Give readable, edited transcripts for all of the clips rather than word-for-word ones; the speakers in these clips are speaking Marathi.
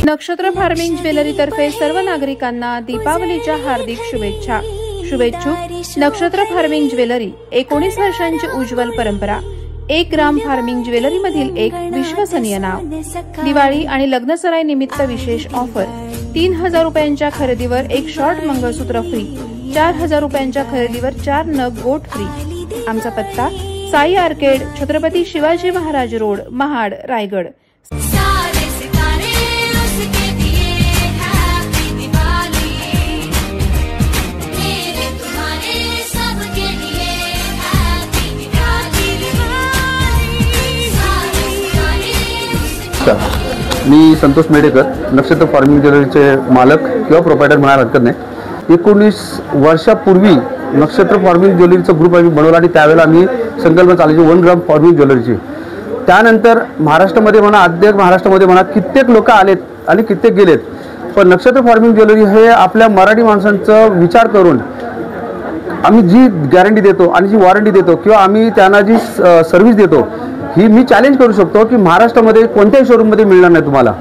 नक्षत्र फार्मिंग ज्वेलरी तर्फे सर्व नागरिकांना दीपावलीच्या हार्दिक शुभेच्छा। शुभेच्छुक नक्षत्र फार्मिंग ज्वेलरी 19 वर्षांची उज्ज्वल परंपरा। 1 ग्राम फार्मिंग ज्वेलरी मधील एक विश्वसनीय नाव। दिवाळी आणि लग्नसराई निमित्त विशेष ऑफर। 3000 रुपयांच्या खरेदीवर एक शॉर्ट मंगळसूत्र फ्री। 4000 रुपयांच्या खरेदीवर 4 नग गोट फ्री। आमचा पत्ता साई आर्केड, छत्रपती शिवाजी महाराज रोड, महाड, रायगड। मी संतोष मेडेकर, नक्षत्र फार्मिंग ज्वेलरीचे मालक किंवा प्रोप्रायटर म्हणायला हरकत नाही। 19 वर्षापूर्वी नक्षत्र फार्मिंग ज्वेलरीचा ग्रुप आम्ही बनवला आणि त्यावेळेला आम्ही संकल्पना चालवायची 1 ग्राम फार्मिंग ज्वेलरीची। त्यानंतर महाराष्ट्रामध्ये म्हणा, आद्य महाराष्ट्रामध्ये म्हणा, कित्येक लोक आलेत आणि कित्येक गेलेत, पण नक्षत्र फार्मिंग ज्वेलरी हे आपल्या मराठी माणसांचा विचार करून आम्ही जी गॅरंटी देतो आणि जी वॉरंटी देतो किंवा आम्ही त्यांना जी सर्व्हिस देतो, ही मी चॅलेंज करू शकतो की महाराष्ट्रामध्ये कोणत्याही शोरूममध्ये मिळणार नाही तुम्हाला।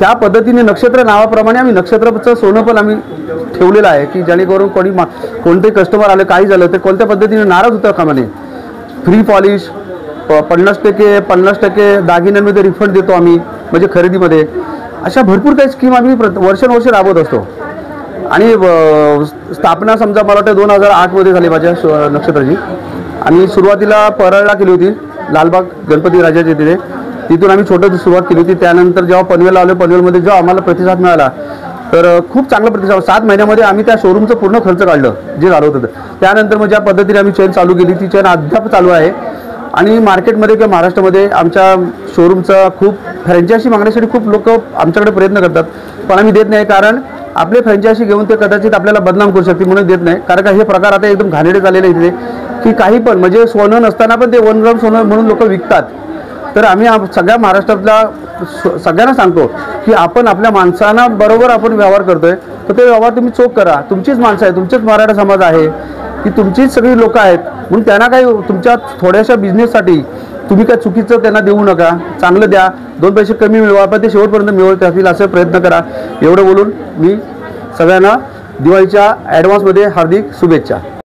त्या पद्धतीने नक्षत्र नावाप्रमाणे आम्ही नक्षत्राचं सोनं पण आम्ही ठेवलेलं आहे की जेणेकरून कोणते कस्टमर आले, काही झालं तर कोणत्या पद्धतीने नाराज होता कामा नये। फ्री पॉलिश 50% दागिन्यांमध्ये रिफंड देतो आम्ही, म्हणजे खरेदीमध्ये। अशा भरपूर काही स्कीम आम्ही वर्षानुवर्ष राबवत असतो। आणि स्थापना समजा मला वाटतं 2008 मध्ये झाली माझ्या नक्षत्राची। आम्ही सुरुवातीला परळला केली होती, लालबाग गणपती राजाच्या तिथे। तिथून आम्ही छोटी सुरुवात केली होती। त्यानंतर जेव्हा पनवेलला आलो, पनवेलमध्ये जेव्हा आम्हाला प्रतिसाद मिळाला तर खूप चांगला प्रतिसाद। 7 महिन्यामध्ये आम्ही त्या शोरूमचं पूर्ण खर्च काढलं जे झालं होतं। त्यानंतर मग ज्या पद्धतीने आम्ही चेन चालू केली, ती चेन अद्याप चालू आहे। आणि मार्केटमध्ये किंवा महाराष्ट्रामध्ये आमच्या शोरूमचा खूप फ्रँचायझी मागण्यासाठी खूप लोक आमच्याकडे प्रयत्न करतात, पण आम्ही देत नाही। कारण आपले फ्रँचायझी घेऊन ते कदाचित आपल्याला बदनाम करू शकते, म्हणून देत नाही। कारण का हे प्रकार आता एकदम घाणेरडे झालेले इथे की काही पण म्हणजे सोनं नसताना पण ते 1 ग्राम सोनं म्हणून लोक विकतात। तर आम्ही सगळ्या महाराष्ट्रातल्या सगळ्यांना सांगतो की आपण आपल्या माणसांना बरोबर आपण व्यवहार करतोय, तर ते व्यवहार तुम्ही चोख करा। तुमचीच माणसं आहे, तुमचेच मराठा समाज आहे की तुमचीच सगळी लोक आहेत, म्हणून त्यांना काही तुमच्या थोड्याशा बिझनेससाठी तुम्ही काय चुकीचं त्यांना देऊ नका। चांगलं द्या, 2 पैसे कमी मिळवा, पण ते शेवटपर्यंत मिळवत असतील असे प्रयत्न करा। एवढं बोलून मी सगळ्यांना दिवाळीच्या ॲडव्हान्समध्ये हार्दिक शुभेच्छा।